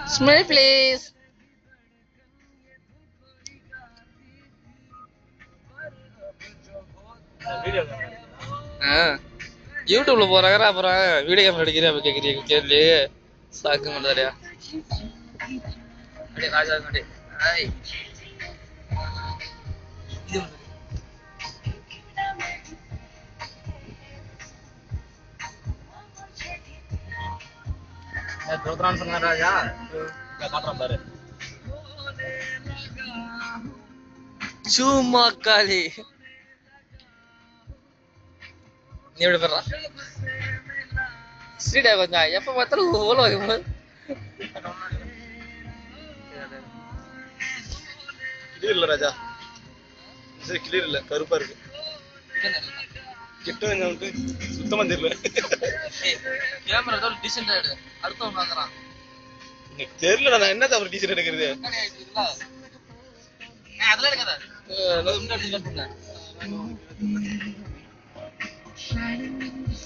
Smell please. யூடியூப்ல போறாங்க அப்புறம் வீடியோ கேமரா எடுக்கிறேன் அப்ப கேக்குறீங்க கேள்வி சாக்கு மாட்டாரியா அடே ராஜா அடே ஹாய் தோத்ரான் சொன்ன ராஜா காட்றான் பாரு சும்மா காலி நீ எப்படி பண்றா ஸ்ரீடா கொஞ்சம் எப்ப பார்த்தாலும் ஓல வைக்கும்போது கிளியர் இல்ல ராஜா சரி கிளியர் இல்ல கருப்பா இருக்கு கிட்ட வந்து சுத்தமா தெரியல கேமரா ஏதோ டீசென்ட் ஆயிடு அடுத்தவன் வாங்குறான் எனக்கு தெரியல நான் என்ன தவிர டீசென்ட் எடுக்கிறது அதெல்லாம் எடுக்காத